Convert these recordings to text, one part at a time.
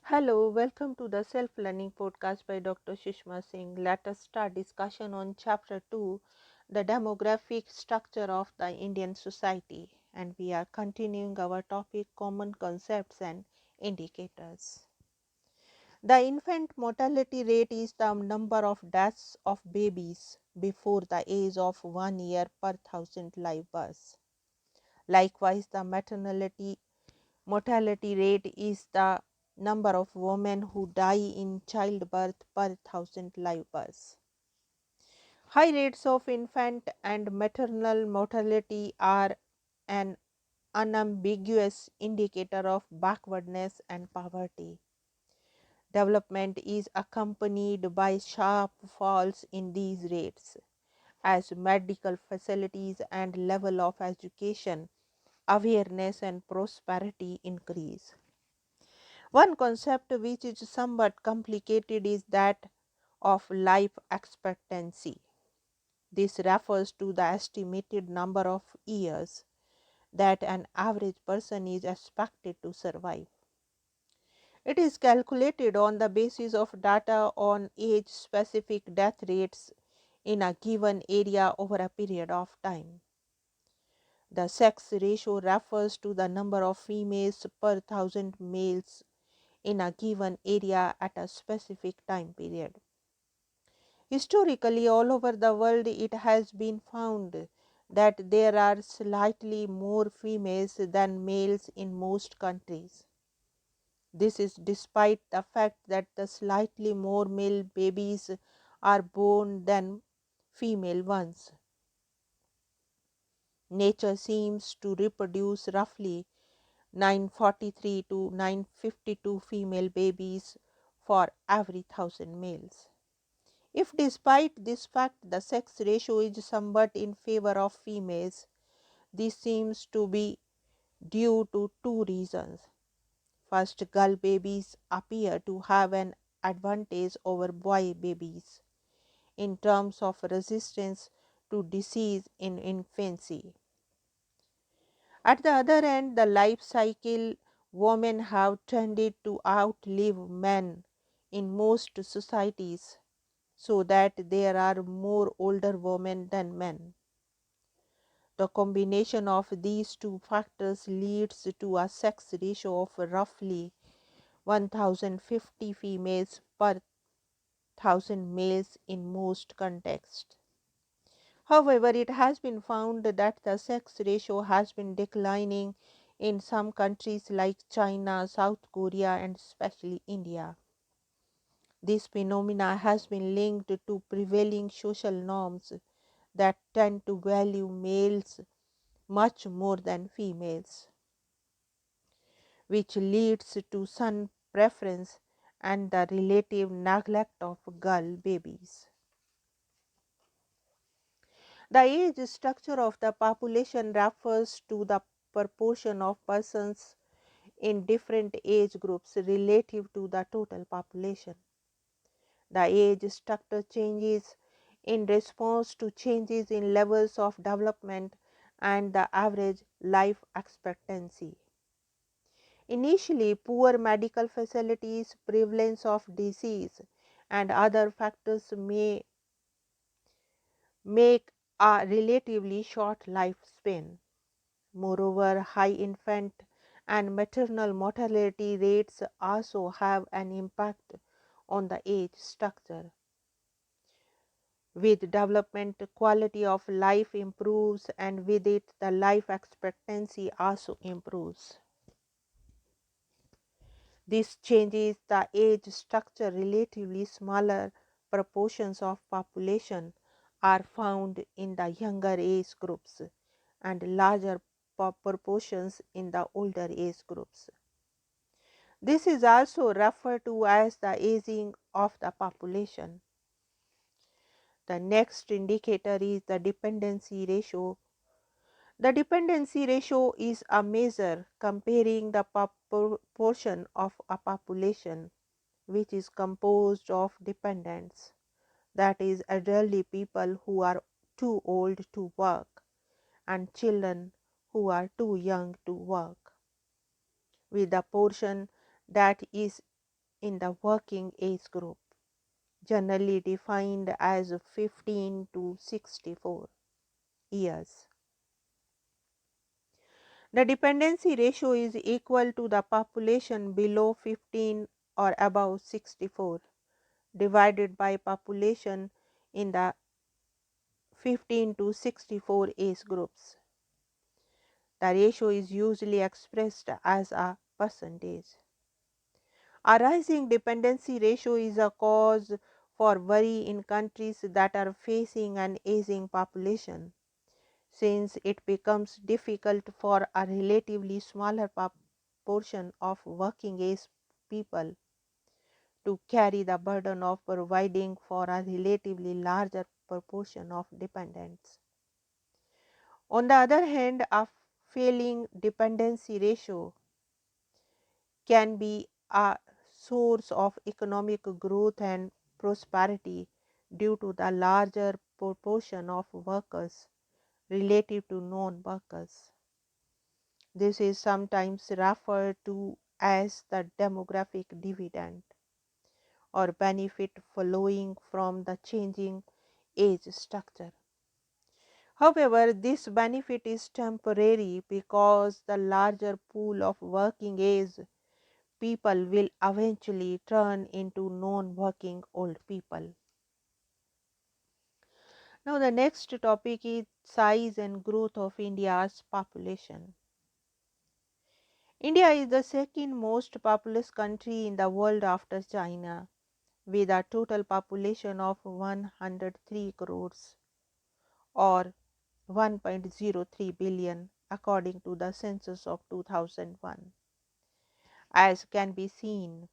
Hello, welcome to the Self Learning Podcast by Dr. Shishma Singh. Let us start discussion on Chapter 2, the demographic structure of the Indian society. And we are continuing our topic common concepts and indicators. The infant mortality rate is the number of deaths of babies before the age of 1 year per thousand live births. Likewise, the mortality rate is the number of women who die in childbirth per thousand live births. High rates of infant and maternal mortality are an unambiguous indicator of backwardness and poverty. Development is accompanied by sharp falls in these rates as medical facilities and level of education, awareness and prosperity increase. One concept which is somewhat complicated is that of life expectancy. This refers to the estimated number of years that an average person is expected to survive. It is calculated on the basis of data on age specific death rates in a given area over a period of time. The sex ratio refers to the number of females per thousand males in a given area at a specific time period. Historically, all over the world, it has been found that there are slightly more females than males in most countries. This is despite the fact that the slightly more male babies are born than female ones. Nature seems to reproduce roughly 943 to 952 female babies for every 1,000 males. If despite this fact the sex ratio is somewhat in favor of females, this seems to be due to two reasons. First, girl babies appear to have an advantage over boy babies in terms of resistance to disease in infancy. At the other end, the life cycle women have tended to outlive men in most societies, so that there are more older women than men. The combination of these two factors leads to a sex ratio of roughly 1050 females per thousand males in most contexts. However, it has been found that the sex ratio has been declining in some countries like China, South Korea, and especially India. This phenomena has been linked to prevailing social norms that tend to value males much more than females, which leads to son preference and the relative neglect of girl babies. The age structure of the population refers to the proportion of persons in different age groups relative to the total population. The age structure changes in response to changes in levels of development and the average life expectancy. Initially, poor medical facilities, prevalence of disease, and other factors may make a relatively short lifespan. Moreover, high infant and maternal mortality rates also have an impact on the age structure. With development, quality of life improves, and with it, the life expectancy also improves. This changes the age structure. Relatively smaller proportions of population are found in the younger age groups and larger proportions in the older age groups. This is also referred to as the aging of the population. The next indicator is the dependency ratio. The dependency ratio is a measure comparing the proportion of a population which is composed of dependents, that is, elderly people who are too old to work, and children who are too young to work, with the portion that is in the working age group, generally defined as 15 to 64 years. The dependency ratio is equal to the population below 15 or above 64 divided by population in the 15 to 64 age groups. The ratio is usually expressed as a percentage. A rising dependency ratio is a cause for worry in countries that are facing an aging population, since it becomes difficult for a relatively smaller proportion of working age people to carry the burden of providing for a relatively larger proportion of dependents. On the other hand, a failing dependency ratio can be a source of economic growth and prosperity due to the larger proportion of workers relative to non workers. This is sometimes referred to as the demographic dividend or benefit flowing from the changing age structure. However, this benefit is temporary because the larger pool of working age people will eventually turn into non working old people. Now, the next topic is size and growth of India's population. India is the second most populous country in the world after China, with a total population of 103 crores or 1.03 billion according to the census of 2001. As can be seen,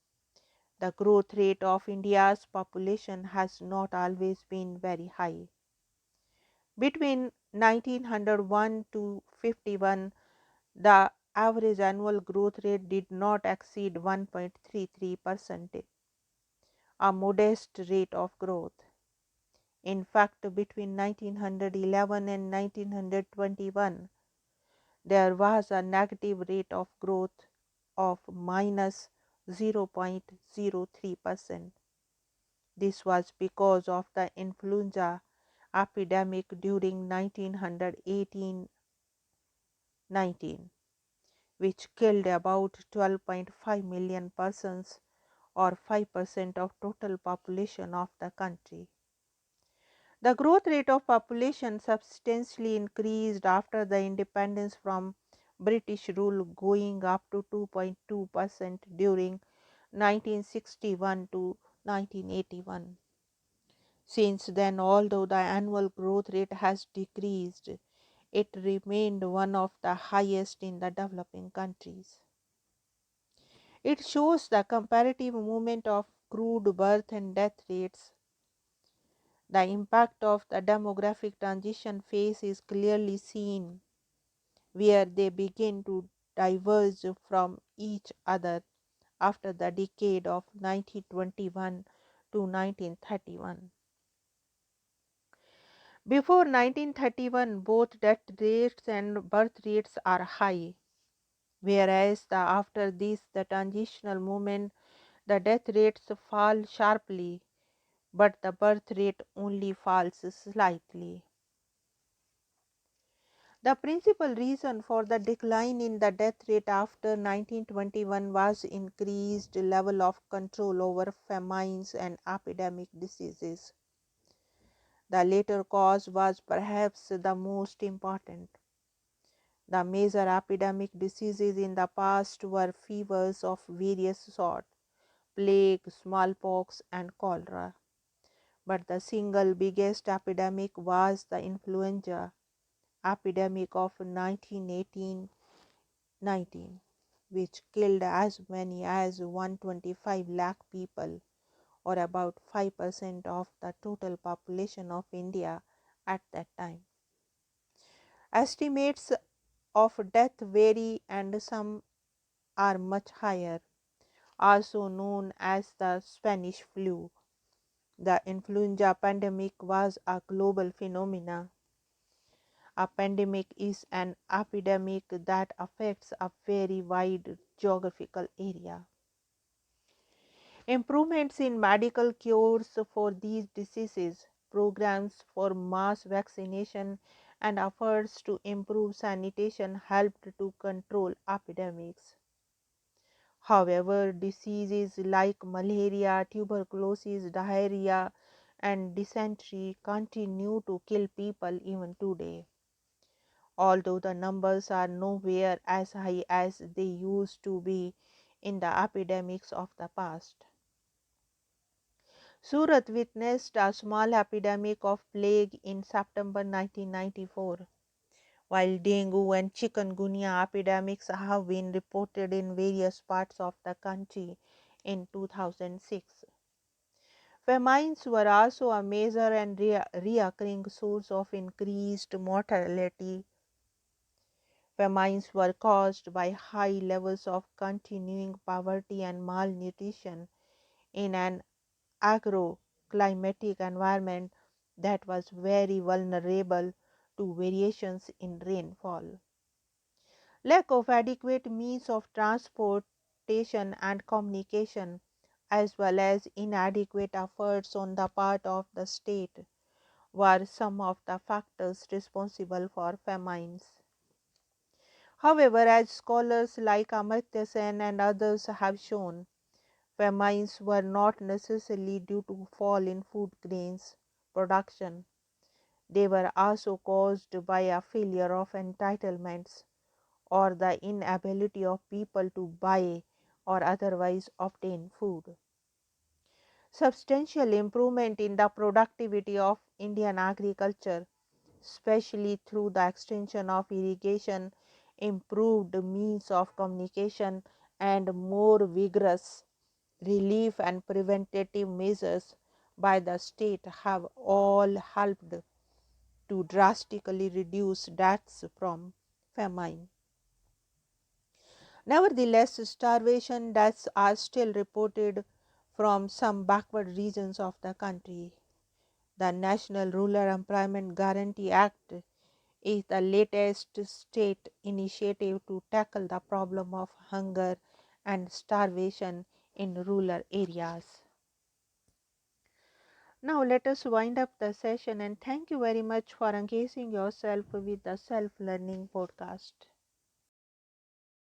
the growth rate of India's population has not always been very high. Between 1901 to 51, the average annual growth rate did not exceed 1.33%, a modest rate of growth. In fact, between 1911 and 1921, there was a negative rate of growth of minus 0.03%. This was because of the influenza epidemic during 1918-19, which killed about 12.5 million persons or 5% of total population of the country. The growth rate of population substantially increased after the independence from British rule, going up to 2.2% during 1961 to 1981. Since then, although the annual growth rate has decreased, it remained one of the highest in the developing countries. It shows the comparative movement of crude birth and death rates. The impact of the demographic transition phase is clearly seen, where they begin to diverge from each other after the decade of 1921 to 1931. Before 1931, both death rates and birth rates are high, whereas after this, the transitional movement, the death rates fall sharply, but the birth rate only falls slightly. The principal reason for the decline in the death rate after 1921 was increased level of control over famines and epidemic diseases. The latter cause was perhaps the most important. The major epidemic diseases in the past were fevers of various sorts, plague, smallpox, and cholera. But the single biggest epidemic was the influenza epidemic of 1918-19, which killed as many as 125 lakh people, or about 5% of the total population of India at that time. Estimates of death vary and some are much higher, also known as the Spanish flu. The influenza pandemic was a global phenomenon. A pandemic is an epidemic that affects a very wide geographical area. Improvements in medical cures for these diseases, programs for mass vaccination, and efforts to improve sanitation helped to control epidemics. However, diseases like malaria, tuberculosis, diarrhea, and dysentery continue to kill people even today, although the numbers are nowhere as high as they used to be in the epidemics of the past. Surat witnessed a small epidemic of plague in September 1994, while dengue and chikungunya epidemics have been reported in various parts of the country in 2006. Famines were also a major and recurring source of increased mortality. Famines were caused by high levels of continuing poverty and malnutrition in an agroclimatic environment that was very vulnerable to variations in rainfall. Lack of adequate means of transportation and communication, as well as inadequate efforts on the part of the state, were some of the factors responsible for famines. However, as scholars like Amartya Sen and others have shown, famines were not necessarily due to fall in food grains production. They were also caused by a failure of entitlements or the inability of people to buy or otherwise obtain food. Substantial improvement in the productivity of Indian agriculture, especially through the extension of irrigation, improved means of communication, and more vigorous relief and preventative measures by the state have all helped to drastically reduce deaths from famine. Nevertheless, starvation deaths are still reported from some backward regions of the country. The National Rural Employment Guarantee Act is the latest state initiative to tackle the problem of hunger and starvation in rural areas. Now, let us wind up the session and thank you very much for engaging yourself with the Self Learning podcast.